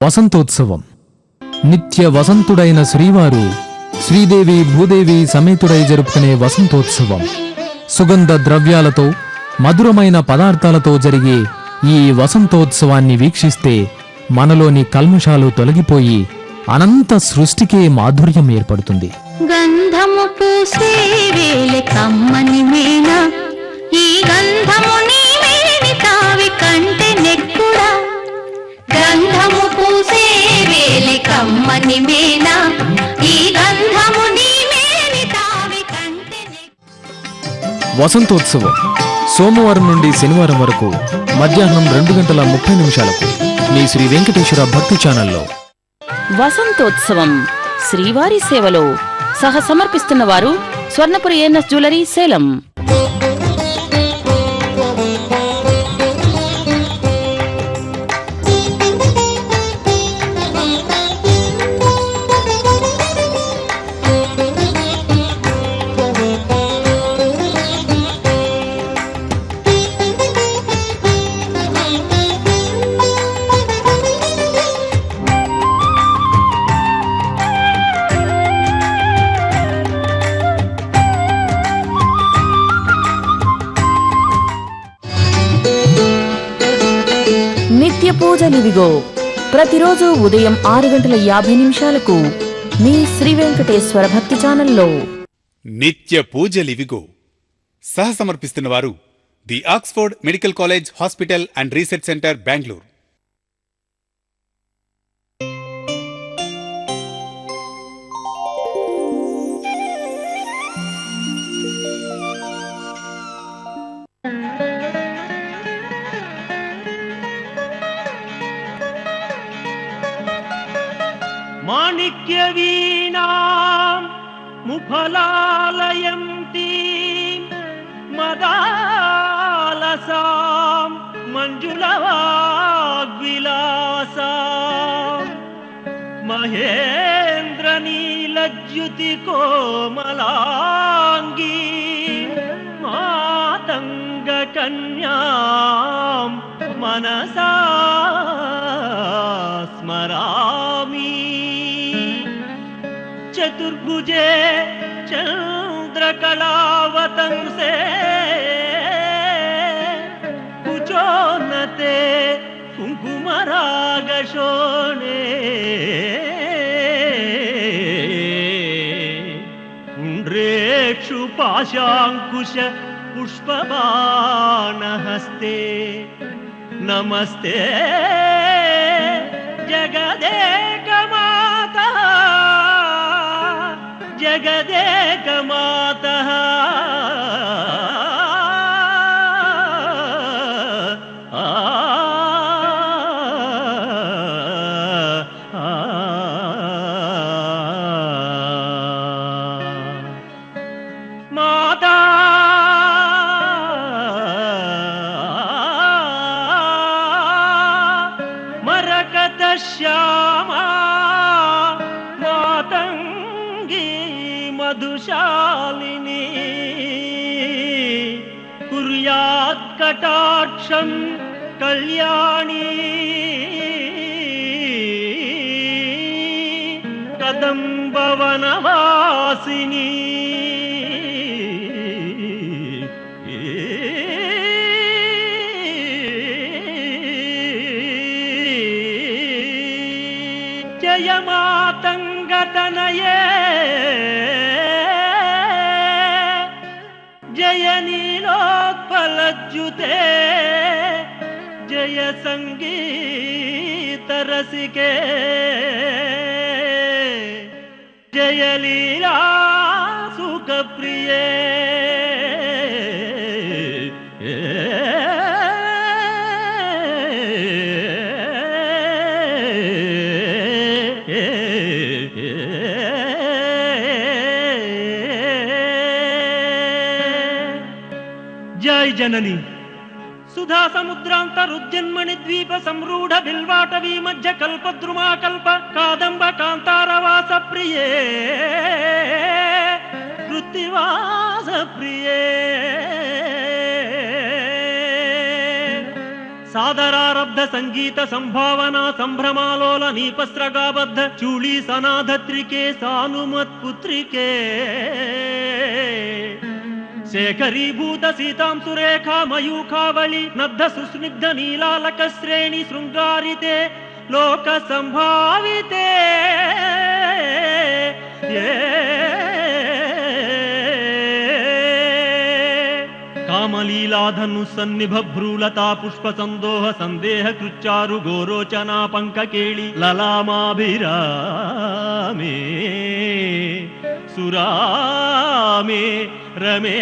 వసంతోత్సవం. నిత్య వసంతుడైన శ్రీవారు శ్రీదేవి భూదేవి సమేతుడై జరుపుకునే వసంతోత్సవం. సుగంధ ద్రవ్యాలతో మధురమైన పదార్థాలతో జరిగే ఈ వసంతోత్సవాన్ని వీక్షిస్తే మనలోని కల్మషాలు తొలగిపోయి అనంత సృష్టికే మాధుర్యం ఏర్పడుతుంది. గంధము పూసే వేళ కమ్మని మేన, ఈ గంధము నీ మేని తావి కంటే నెక్కుడా. గంధము పూసే వేళ కమ్మని మేన, ఈ గంధము నీ మేని తావి కంటే. వసంతోత్సవం సోమవారం నుండి శనివారం వరకు మధ్యాహ్నం 2:30 మీ శ్రీ వెంకటేశ్వర భక్తి ఛానల్లో. వసంతోత్సవం శ్రీవారి సేవలో సహ సమర్పిస్తున్న వారు స్వర్ణపురి ఎన్ఎస్ జ్యువెలరీ సేలం. నిత్య పూజలివిగో ప్రతిరోజు ఉదయం 6:50 మీ శ్రీ వెంకటేశ్వర భక్తి ఛానల్లో. నిత్య పూజలివిగో సహ సమర్పిస్తున్న వారు the Oxford medical college hospital and research centre, Bengaluru. మాణిక్యవీణాం ముఫలాలయంతి మదాలసాం మంజులవాగ్విలాసాం మహేంద్రనీలజ్యుతి కోమలాంగీ మాతంగ కన్యాం మనసా స్మరామి. చతుర్భుజే చంద్రకళావతంసే కుచోన్నతే కుంకుమరాగశోణే పుండ్రేక్షు పాశాంకుశ పుష్పబాణహస్తే నమస్తే జగదేకమాతా జగదేకమాతః. మాతా మరకత శ్యామా మాతంగీ మధుశాలిని కుర్యాత్ కటాక్షం కళ్యాణి కదంబవనవాసిని. జయ మాతంగతనయే జయ నీలోత్పలజ్జుతే జయ సంగీత రసికే జయ లీలా సుఖప్రియే. జై జనని సుధా సముద్రాంతరుజ్జన్మణి ద్వీప సంరూఢ బిల్వాటవీ మధ్య కల్పద్రుమాకల్ప కాదంబ కాంతారవాస ప్రియే కృత్తివాస ప్రియే. ಸಾದರಾರಬ್ಧ ಸಂಗೀತ ಸಂಭಾವನಾ ಸಂಭ್ರಮಾಲೋಲ ನೀಪಸ್ರಗಾಬದ್ಧ ಚೂಳಿ ಸನಾಧತ್ರಿಕೆ ಸಾನುಮತ್ ಪುತ್ರಿಕೆ ಶೇಖರೀಭೂತ ಸೀತಾಂಸುರೇಖಾ ಮಯೂಖಾವಳಿ ನದ್ದ ಸುಸ್ನಿಗ್ಧ ನೀಲಾಲಕ ಶ್ರೇಣಿ ಶೃಂಗಾರಿತೆ ಲೋಕ ಸಂಭಾವಿತೆ ಕಾಮಲೀಲಾಧನು ಸನ್ನಿಭ ಭ್ರೂಲತಾ ಪುಷ್ಪ ಸಂದೋಹ ಸಂದೇಹ ಕೃಚ್ಚಾರು ಗೋರೋಚನಾ ಪಂಕ ಕೇಳಿ ಲಲಾಮಾಭಿರಾಮೇ ಸುರಾಮೇ ರಮೇ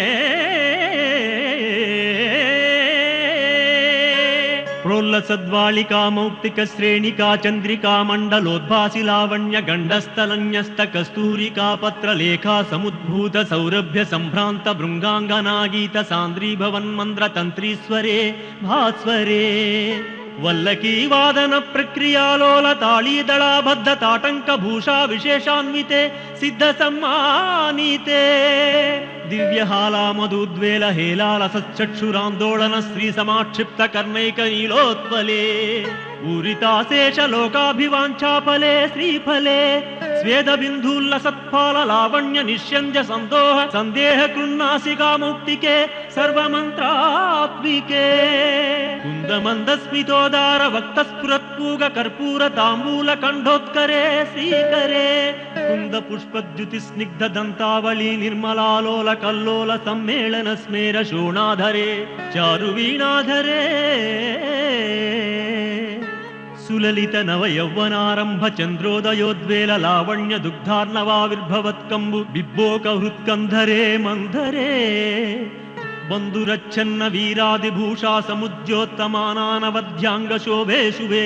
ಪ್ರೋಲ್ಲಸದ್ವಾಳಿಕಾ ಮೌಕ್ತಿಕ ಶ್ರೇಣಿಕಾ ಚಂದ್ರಿಕಾ ಮಂಡಲೋದ್ಭಾಸಿ ಲಾವಣ್ಯ ಗಂಡಸ್ಥಲನ್ಯಸ್ತ ಕಸ್ತೂರಿಕಾ ಪತ್ರ ಲೇಖಾ ಸಮುದ್ಭೂತ ಸೌರಭ್ಯ ಸಂಭ್ರಾಂತ ಭೃಂಗಾಂಗನಾಗೀತ ಸಾಂದ್ರೀ ಭವನ್ಮಂದ್ರ ತಂತ್ರೀಸ್ವರೇ ಭಾಸ್ವರೇ ವಲ್ಲಕೀ ವಾದನ ಪ್ರಕ್ರಿಯಾಲೋಲ ತಾಳೀದಳಾಬದ್ಧ ತಾಟಂಕ ಭೂಷಾ ವಿಶೇಷಾನ್ವಿತೆ ಸಿದ್ಧ ಸಮ್ಮಾನಿತೆ ದಿವ್ಯ ಹಾಲಾ ಮಧುದ್ವೇಲ ಹೇಲಾಲಸಚ್ಚಕ್ಷುರಾಂದೋಳನ ಸ್ತ್ರೀ ಸಮಾಕ್ಷಿಪ್ತ ಕರ್ಣೈಕ ನೀಲೋತ್ಪಲೆ ಊರಿತಾಶೇಷ ಲೋಕಾಭಿವಾಂಛಾಫಲೆ ಶ್ರೀಫಲೆ ಸ್ವೇದ ಬಿಂಧೂಲ್ಲ ಸತ್ಫಾಲ ಲಾವಣ್ಯ ನಿಶ್ಯಂಜ ಸಂದೋಹ ಸಂದೇಹ ಕೃನ್ನಾಸಿಕಾ ಮುಕ್ತಿಕೆ ಸರ್ವಮಂತ್ರಾತ್ಮಿಕೆ ಕುಂದ ಮಂದ ಸ್ಮಿತೋದಾರ ವಕ್ತ ಸ್ಫುರತ್ಪೂಗ ಕರ್ಪೂರ ತಾಂಬೂಲ ಕಂಠೋತ್ಕರೆ ಶ್ರೀಕರೆ ಕುಂದ ಪುಷ್ಪದ್ಯುತಿ ಸ್ನಿಗ್ಧ ದಂತಾವಳಿ ನಿರ್ಮಲಾಲೋಲ ಕಲ್ಲೋಲ ಸಮ್ಮೇಳನ ಸ್ಮೇರ ಶೋಣಾಧರೆ ಚಾರು ವೀಣಾಧರೆ ಸುಲಲಿತ ನವ ಯೌವನಾರಂಭ ಚಂದ್ರೋದಯೋದ್ವೇಲ ಲಾವಣ್ಯ ದುಗ್ಧಾರ್ಣವಾವಿರ್ಭವತ್ಕಂಬು ಬಿಬ್ಬೋಕ ಹೃತ್ಕಂಧರೆ ಮಂಧರೆ ಬಂಧುರಚ್ಛನ್ನ ವೀರಾದಿಭೂಷಾ ಸಮುದ್ಯೋತ್ತಮಾನಾನವಧ್ಯಾಂಗ ಶೋಭೆ ಶುಭೆ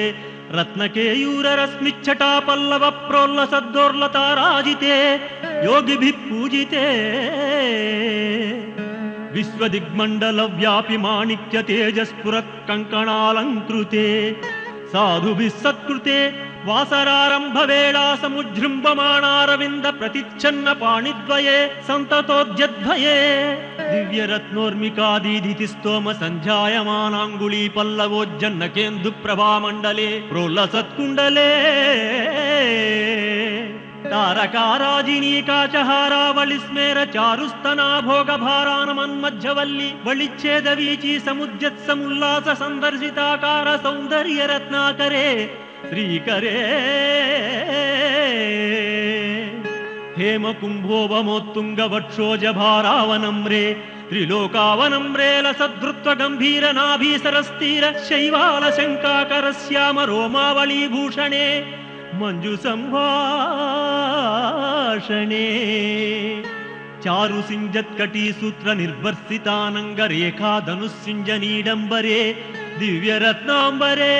ರತ್ನಕೇಯೂರ ರಶ್ಮಿಚ್ಛಟಾ ಪಲ್ಲವ ಪ್ರೋಲ್ಲ ಸದ್ದೋರ್ಲತಾ ರಾಜಿತೆ ಯೋಗಿಭಿಃ ಪೂಜಿತೆ ವಿಶ್ವದಿಗ್ಮಂಡಲ ವ್ಯಾಪಿ ಮಾಣಿಕ್ಯ ತೇಜಸ್ಫುರ ಕಂಕಣಾಲಂಕೃತೆ ಸಾಧುಭಿಃ ಸತ್ಕೃತೆ ವಾಸರಾರಂಭ ವೇಳಾ ಸಮುಜೃಂಭಮಾಣಾರವಿಂದ ಪ್ರತಿಚ್ಛನ್ನ ಪಾಣಿದ್ವಯೇ ಸಂತತೋದ್ಯದ್ವಯೇ ದಿವ್ಯ ರತ್ನೋರ್ಮಿಕಾದೀಧಿತಿ ಸ್ತೋಮ ಸಂಧ್ಯಾಯಮಾನಾಂಗುಳಿ ಪಲ್ಲವೋಜ್ಜನ್ನ ಕೇಂದು ಪ್ರಭಾಮಂಡಲೆ ಪ್ರೋಲ್ಲ ಸತ್ಕುಂಡಲೇ ತಾರಕಾರಾಜಿನೀಕಾಚಹಾರಾವಳಿ ಸ್ಮೇರ ಚಾರುಸ್ತನಾ ಭೋಗ ಭಾರಾನಮನ್ಮಜ್ಜವಲ್ಲಿ ಬಳಿಚ್ಛೇದ ವೀಚಿ ಸಮುದ್ಯತ್ ಸಮುಲ್ಲಾಸ ಸಂದರ್ಶಿತಾಕಾರ ಸೌಂದರ್ಯ ರತ್ನಾಕರೆ ಶ್ರೀಕರೇ ಹೇಮ ಕುಂಭೋಭಮೋತ್ತುಂಗ ವಕ್ಷೋಜ ಭಾರಾವನಮ್ರೇ ತ್ರಿಲೋಕಾವನಮ್ರೇ ಲಸದೃತ್ವ ಗಂಭೀರ ನಾಭೀಸರಸ್ತೀರ ಶೈವಾಲ ಶಂಕಾಕರ ಶ್ಯಾಮ ರೋಮಾವಳಿ ಭೂಷಣೆ ಮಂಜು ಸಂಭಾಷಣೆ ಚಾರು ಸಿಂಜತ್ಕಟಿ ಸೂತ್ರ ನಿರ್ಭರ್ಸಿತಾನಂಗ ರೇಖಾ ಧನುಸ್ಸಿಂಜ ನೀಡಂಬರೆ ದಿವ್ಯ ರತ್ನಾಂಬರೆ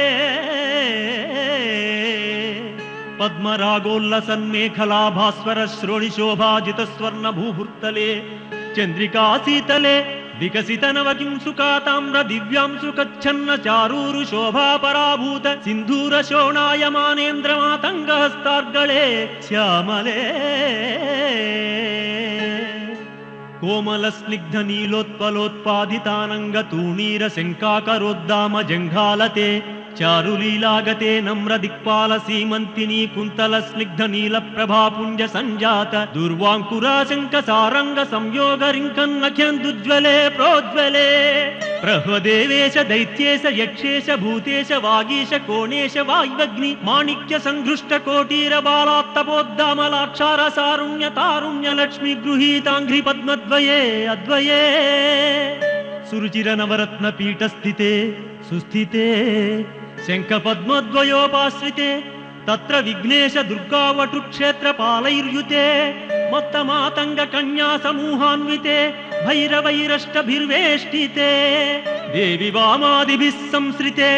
ಪದ್ಮರಾಗೋಲ್ಲಸನ್ಮೇಖಲಾ ಭಾಸ್ವರ ಶ್ರೋಣಿ ಶೋಭಾಜಿತ ಸ್ವರ್ಣ ಭೂಭುರ್ತಲೆ ಚಂದ್ರಿಕಾ ಶೀತಲೆ ವಿಕಸಿತ ನವ ಕಿಂಸುಕಾ ತಾಮ್ರ ದಿವ್ಯಾಂಸು ಕಚ್ಛನ್ನ ಚಾರೂರು ಶೋಭಾ ಪರಾಭೂತ ಸಿಂಧೂರ ಶೋಣಾಯಮಾನೇಂದ್ರ ಮಾತಂಗ ಹಸ್ತಾರ್ಗಳೇ ಶ್ಯಾಮಲೇ ಕೋಮಲ ಸ್ನಿಗ್ಧ ನೀಲೋತ್ಪಲೋತ್ಪಾದಿತಾನಂಗ ತೂಣೀರ ಶಂಕಾಕರೋದ್ದಾಮ ಜಂಘಾಲತೆ ಚಾರುಲೀಲಾಗತೆ ನಮ್ರ ದಿಕ್ಪಾಲ ಸೀಮಂತಿನಿ ಕುಂತಲ ಸ್ನಿಗ್ಧ ನೀಲ ಪ್ರಭಾಪುಂಜ ಸಂಜಾತ ದುರ್ವಾಂಕುರಾಶಂಕ ಸಾರಂಗ ಸಂಯೋಗ ರಿಂಕನ್ನಖ್ಯಂದುಜ್ವಲೆ ಪ್ರೋಜ್ವಲೆ ಪ್ರಹ್ವದೇವೇಶ ದೈತ್ಯೇಶ ಯಕ್ಷೇಶ ಭೂತೇಶ ವಾಗೀಶ ಕೋಣೇಶ ವಾಗ್ವಗ್ನಿ ಮಾಣಿಕ್ಯ ಸಂಘೃಷ್ಟ ಕೋಟೀರ ಬಾಲಾತ್ತಪೋದ್ದಾಮಲಾಕ್ಷಾರ ಸಾರುಣ್ಯ ತಾರುಣ್ಯ ಲಕ್ಷ್ಮಿ ಗೃಹೀತಾಂಘ್ರಿ ಪದ್ಮದ್ವಯೇ ಅದ್ವಯೇ ಸುರುಚಿರ ನವರತ್ನ ಪೀಠಸ್ಥಿತೆ ಸುಸ್ಥಿತೆ ಶಂಖ ಪದ್ಮದ್ವಯೋಪಾಶ್ರಿತೆ ತತ್ರ ವಿಘ್ನೇಶ ದುರ್ಗಾವಟು ಕ್ಷೇತ್ರ ಪಾಲೈರ್ಯುತೆ ಮತ್ತ ಮಾತಂಗ ಕನ್ಯಾ ಸಮೂಹಾನ್ವಿತೆ ಭೈರವೈರಷ್ಟಭಿರ್ವೇಷ್ಟಿತೆ ದೇವಿ ವಾಮಾದಿಭಿಃ ಸಂಶ್ರಿತೆ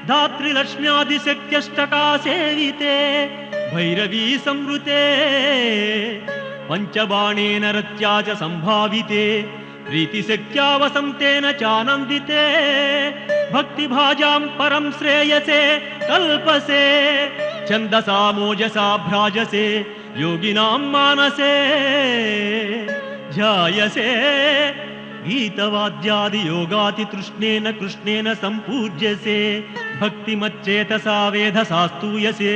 ಧಾತ್ರಿ ಲಕ್ಷ್ಮ್ಯಾದಿಶಕ್ತ್ಯಷ್ಟಕಾ ಸೇವಿತೆ ಭೈರವೀ ಸಂವೃತೆ ಪಂಚಬಾಣೇನ ರತ್ಯಾ ಚ ಸಂಭಾವಿತೆ ಪ್ರೀತಿಶಕ್ತ್ಯಾ ವಸಂತೇನ ಚಾನಂದಿತೆ ಭಕ್ತಿಭಾಜಾಂ ಪರಂ ಶ್ರೇಯಸೆ ಕಲ್ಪಸೆ ಛಂದಸಾ ಮೋಜಸಾ ಭ್ರಾಜಸೆ ಯೋಗಿನಾಂ ಮಾನಸೆ ಧ್ಯಾಯಸೆ गीतवाद्यादियोगातितृष्णेन कृष्णेन सम्पूज्यसे भक्तिमच्चेतसा वेधसास्तूयसे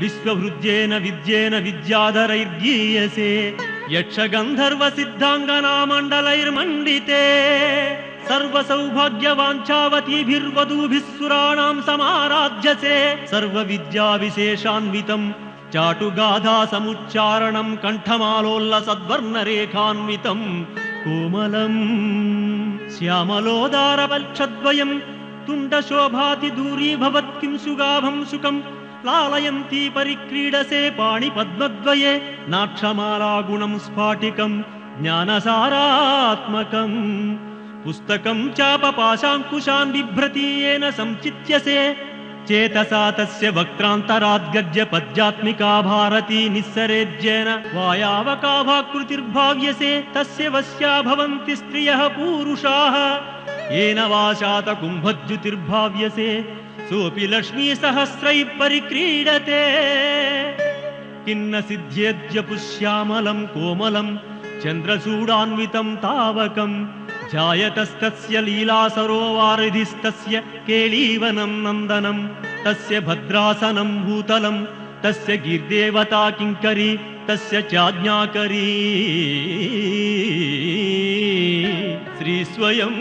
विश्वहृद्येन विद्येन विद्याधरैर्गीयसे यक्षगन्धर्वसिद्धाङ्गनामण्डलैर्मण्डिते सर्वसौभाग्यवाञ्छावतीभिर्वधूभिः सुराणां समाराध्यसे सर्वविद्याविशेषान्वितं चाटुगाधासमुच्चारणं कण्ठमालोल्लसद्वर्णरेखान्वितं कोमलं श्यामलोदारवल्क्षद्वयं तुण्डशोभाति दूरीभवत्किं सुगाभं सुखं लालयन्ती परिक्रीडसे पाणिपद्मद्वये नाक्षमालागुणं स्फाटिकं ज्ञानसारात्मकं पुस्तकं चापपाशाङ्कुशान् बिभ्रति येन संचित्यसे चेतसा तस्य वक्त्रान्तराद्गद्य पद्यात्मिका भारती निस्सरेज्येन वायावकाभाकृतिर्भाव्यसे तस्य वश्या भवन्ति स्त्रियः पूरुषाः येन वाशातकुम्भद्युतिर्भाव्यसे सोऽपि लक्ष्मीसहस्रैः परिक्रीडते किन्न सिद्ध्येद्य पुष्यामलं कोमलं चन्द्रचूडान्वितं तावकं जायतस्तस्य लीलासरोवारिधिस्तस्य केळीवनं नन्दनं तस्य भद्रासनं भूतलं तस्य गिर्देवता किङ्करी तस्य चाज्ञाकरी श्रीस्वयं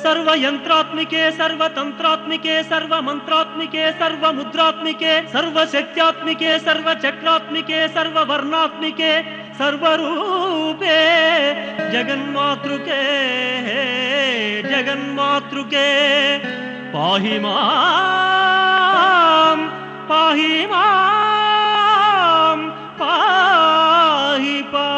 सर्वयन्त्रात्मिके सर्वतन्त्रात्मिके सर्वमन्त्रात्मिके सर्वमुद्रात्मिके सर्वशक्त्यात्मिके सर्वचक्रात्मिके सर्ववर्णात्मिके सर्वरूपे जगन्मातृके जगन्मातृके पाहि मां पाहि मां पाहि पाहि।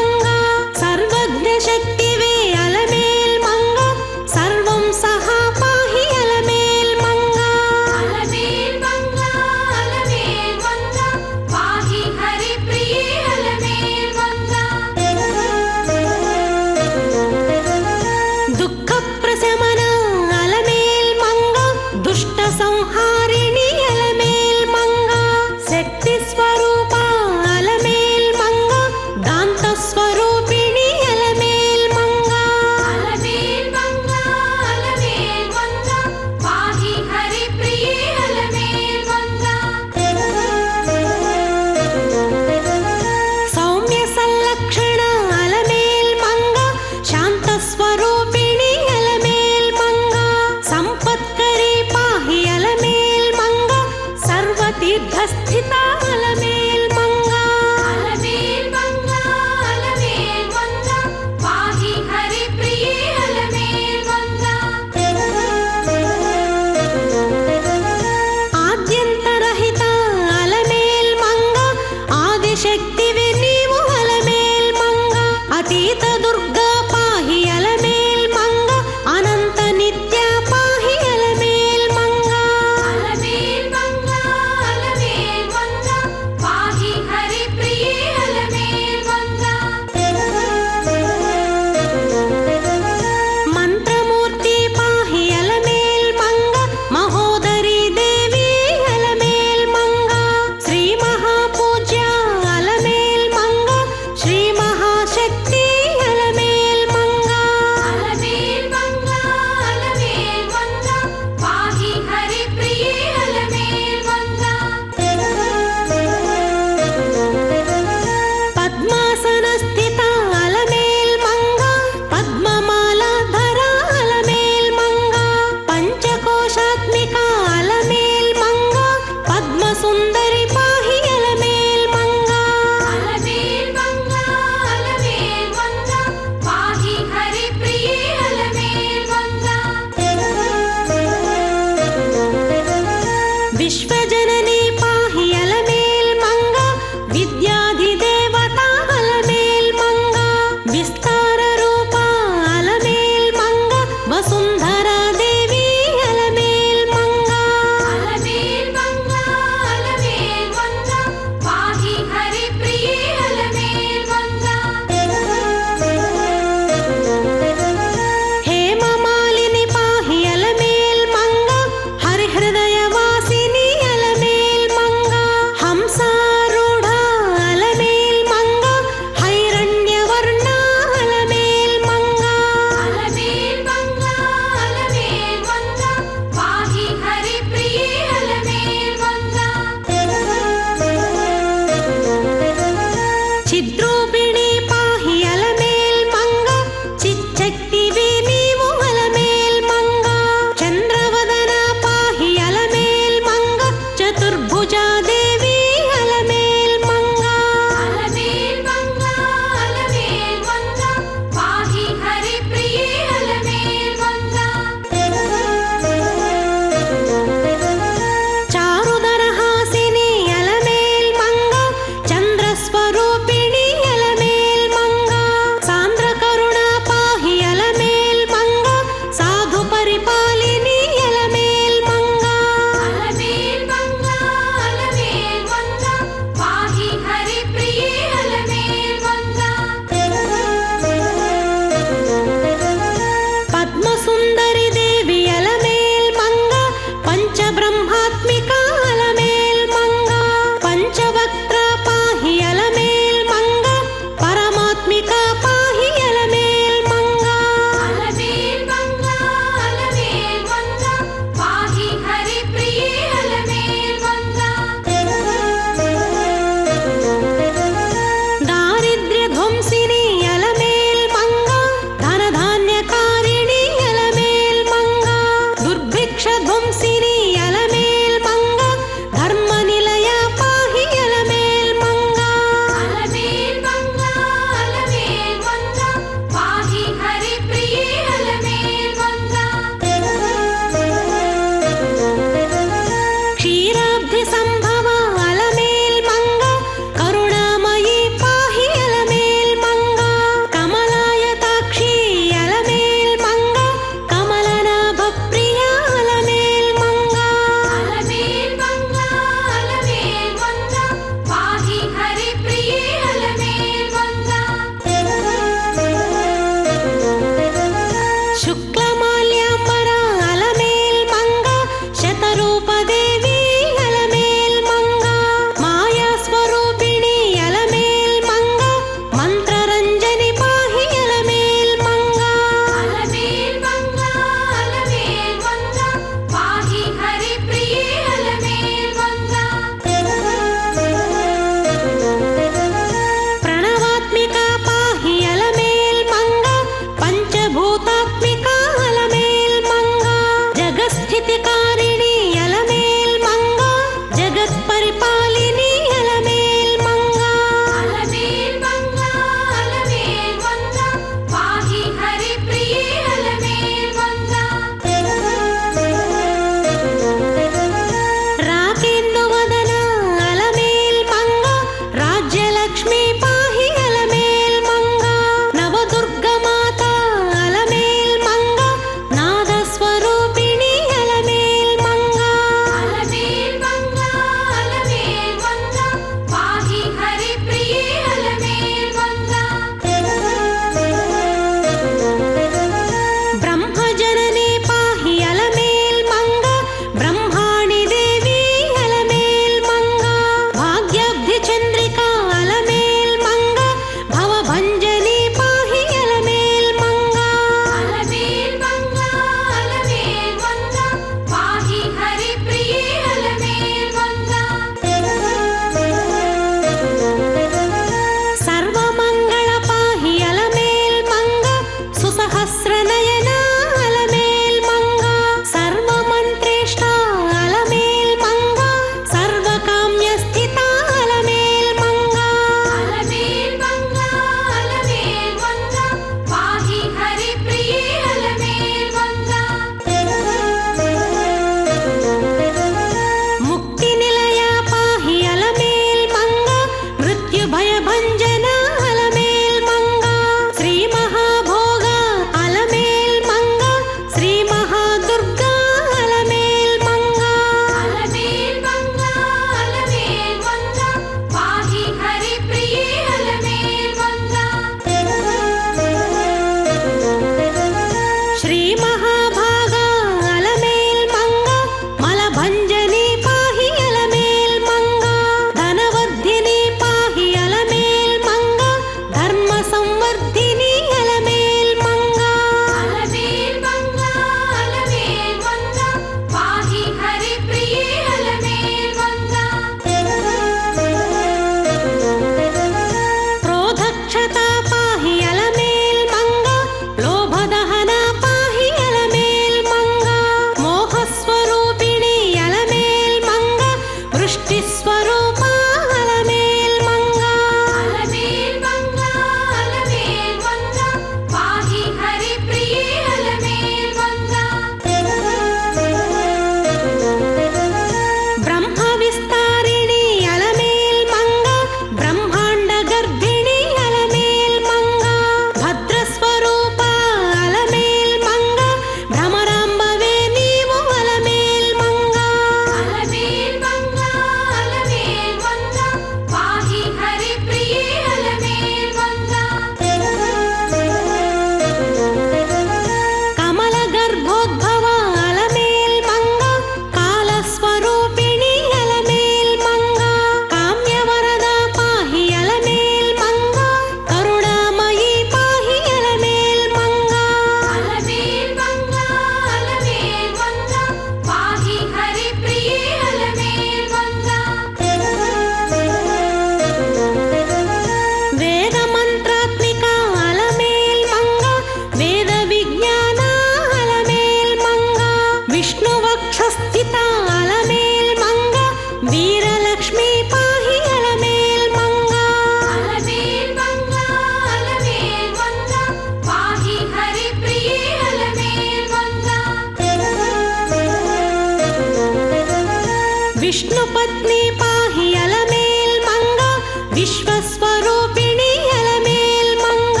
విశ్వస్వరూపిణి అలమేల్ మంగ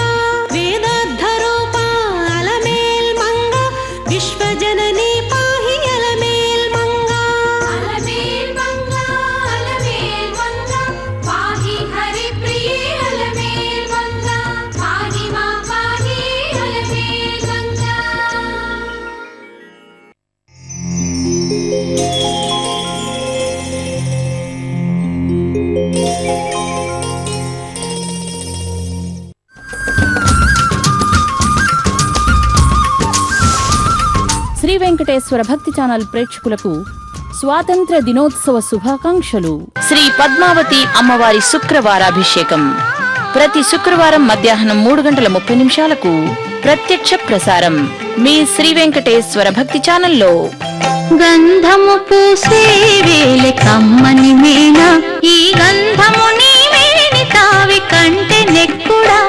వేదార్థరూప అలమేల్ మంగ విశ్వజనని పాహి అలమేల్ మంగ అలమేల్ మంగ అలమేల్ మంగ పాహి హరి ప్రియ అలమేల్ మంగ పాహి మా పాహి అలమేల్ మంగ. శ్రీ వెంకటేశ్వర భక్తి ఛానల్ ప్రేక్షకులకు స్వాతంత్ర దినోత్సవ శుభాకాంక్షలు. శ్రీ పద్మావతి అమ్మవారి శుక్రవారాభిషేకం ప్రతి శుక్రవారం మధ్యాహ్నం 3:30 ప్రత్యక్ష ప్రసారం మీ శ్రీ వెంకటేశ్వర భక్తి ఛానల్లో. గంధము పూసే వేలె కమ్మని మేన ఈ గంధము నీ వేణి తావి కంటే నెక్కుడా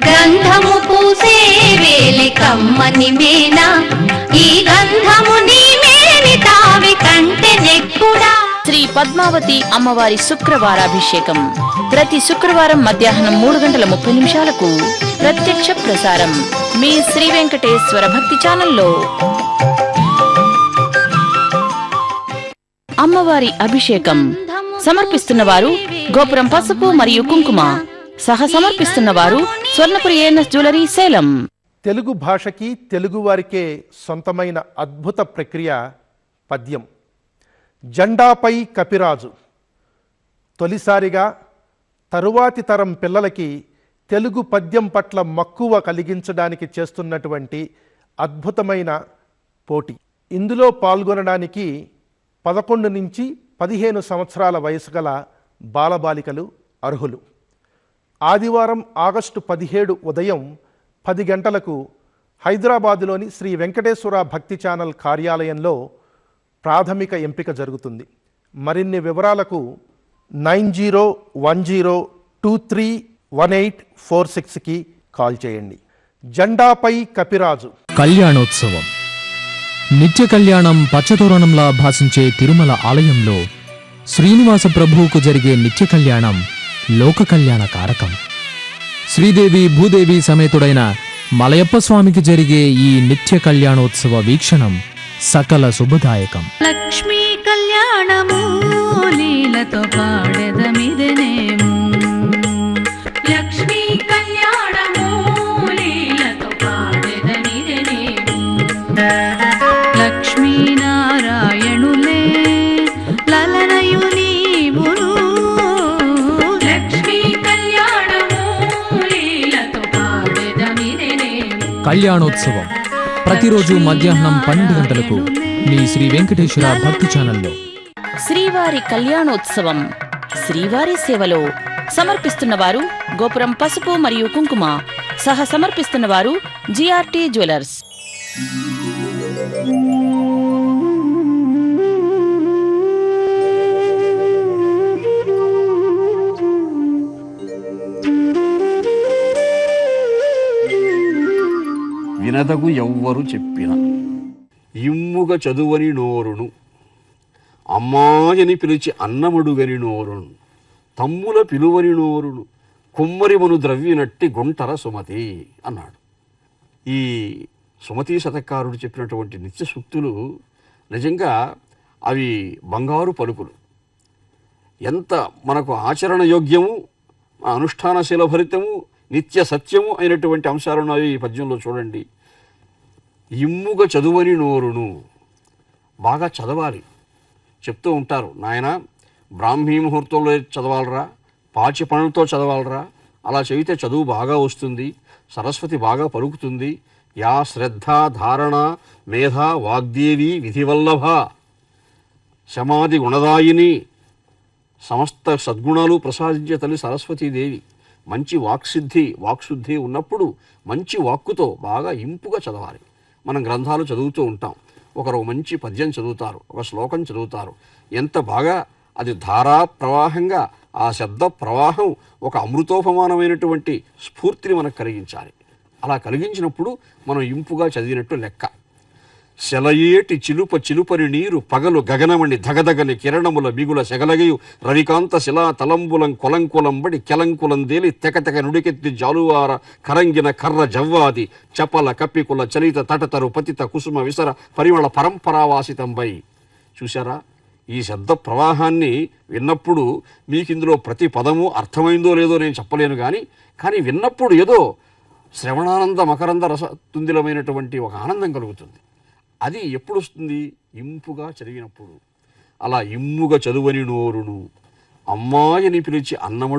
గంధము పూసే వేలె కమ్మని మేన ఈ గంధము నీ వేణి తావి కంటే నెక్కుడా. శ్రీ పద్మావతి అమ్మవారి శుక్రవారాభిషేకం ప్రతి శుక్రవారం మధ్యాహ్నం 3:30 ప్రత్యక్ష ప్రసారం మీ శ్రీ వెంకటేశ్వర భక్తి ఛానల్లో. అమ్మవారి అభిషేకం సమర్పిస్తున్నవారు గోపురం పసుపు మరియు కుంకుమ. సహ సమర్పిస్తున్నవారు స్వర్ణపురి ఏఎన్ఎస్ జ్యువెలరీ సేలం. తెలుగు భాషకి తెలుగువారికే సొంతమైన అద్భుత ప్రక్రియ పద్యం. జెండాపై కపిరాజు తొలిసారిగా తరువాతి తరం పిల్లలకి తెలుగు పద్యం పట్ల మక్కువ కలిగించడానికి చేస్తున్నటువంటి అద్భుతమైన పోటీ. ఇందులో పాల్గొనడానికి 11 నుంచి 15 సంవత్సరాల వయసు గల బాలబాలికలు అర్హులు. ఆదివారం ఆగస్టు 17 ఉదయం 10 గంటలకు హైదరాబాదులోని శ్రీ వెంకటేశ్వర భక్తి ఛానల్ కార్యాలయంలో ప్రాథమిక ఎంపిక జరుగుతుంది. మరిన్ని వివరాలకు 9010231846కి కాల్ చేయండి. జెండాపై కపిరాజు కళ్యాణోత్సవం. నిత్య కళ్యాణం పచ్చతోరణంలా భాసించే తిరుమల ఆలయంలో శ్రీనివాస ప్రభువుకు జరిగే నిత్య కళ్యాణం లోక కళ్యాణ కారకం. శ్రీదేవి భూదేవి సమేతుడైన మలయప్ప స్వామికి జరిగే ఈ నిత్య కళ్యాణోత్సవ వీక్షణం సకల శుభదాయకం. లక్ష్మీ కళ్యాణము లీలతో పాడెదమిదనేము లక్ష్మీ కళ్యాణము లీలతో పాడెదమిదనేము లక్ష్మీనారాయణులే లలనయు నీవును లక్ష్మీ కళ్యాణము లీలతో పాడెదమిదనేము. కళ్యాణోత్సవం ప్రతిరోజు మధ్యాహ్నం 12 గంటలకు మీ శ్రీ వెంకటేశ్వర భక్తి ఛానల్లో. శ్రీవారి కళ్యాణోత్సవం శ్రీవారి సేవలో సమర్పిస్తున్నవారు గోపురం పసుపు మరియు కుంకుమ. సహ సమర్పిస్తున్నవారు జిఆర్టీ జ్యువెలర్స్. వినదగు ఎవ్వరు చెప్పిన ఇమ్ముగ చదువని నోరును అమ్మాయని పిలిచి అన్నమడుగని నోరును తమ్ముల పిలువని నోరును కుమ్మరిమను ద్రవ్యనట్టి గుంటర సుమతి అన్నాడు. ఈ సుమతీ శతకారుడు చెప్పినటువంటి నిత్య సూక్తులు నిజంగా అవి బంగారు పలుకులు. ఎంత మనకు ఆచరణ యోగ్యము, అనుష్ఠానశీల భరితము, నిత్య సత్యము అయినటువంటి అంశాలు ఉన్నాయి ఈ పద్యంలో. చూడండి, ఇమ్ముగ చదువని నోరును, బాగా చదవాలి. చెప్తూ ఉంటారు, నాయన బ్రాహ్మీ ముహూర్తంలో చదవాలరా, పాచి పనులతో చదవాలరా, అలా చదివితే చదువు బాగా వస్తుంది, సరస్వతి బాగా పలుకుతుంది. యా శ్రద్ధ ధారణ మేధ వాగ్దేవి విధివల్లభ శమాది గుణదాయిని, సమస్త సద్గుణాలు ప్రసాదించే తల్లి సరస్వతీదేవి. మంచి వాక్శుద్ధి ఉన్నప్పుడు మంచి వాక్కుతో బాగా ఇంపుగా చదవాలి. మనం గ్రంథాలు చదువుతూ ఉంటాం, ఒకరు మంచి పద్యం చదువుతారు, ఒక శ్లోకం చదువుతారు, ఎంత బాగా అది ధారా ప్రవాహంగా ఆ శబ్ద ప్రవాహం ఒక అమృతోపమానమైనటువంటి స్ఫూర్తిని మనకు కలిగించాలి. అలా కలిగించినప్పుడు మనం ఇంపుగా చదివినట్టు లెక్క. సెలయేటి చిలుప చిలుపని నీరు పగలు గగనమణి ధగధగని కిరణముల బిగుల సెగలగయు రవికాంత శిలా తలంబులం కొలంకులంబడి కెలంకులందేలి తెకతెక నుడికెత్తి జాలువార కరంగిన కర్ర జవ్వాది చపల కప్పికుల చలిత తటతరు పతిత కుసుమ విసర పరిమళ పరంపరావాసితంబై. చూశారా, ఈ శబ్ద ప్రవాహాన్ని విన్నప్పుడు మీకు ఇందులో ప్రతి పదము అర్థమైందో లేదో నేను చెప్పలేను, కానీ విన్నప్పుడు ఏదో శ్రవణానంద మకరంద రస తుందిలమైనటువంటి ఒక ఆనందం కలుగుతుంది. అది ఎప్పుడు వస్తుంది? ఇంపుగా చదివినప్పుడు. అలా ఇమ్ముగా చదువని నోరును అమ్మాయిని పిలిచి అన్నమడు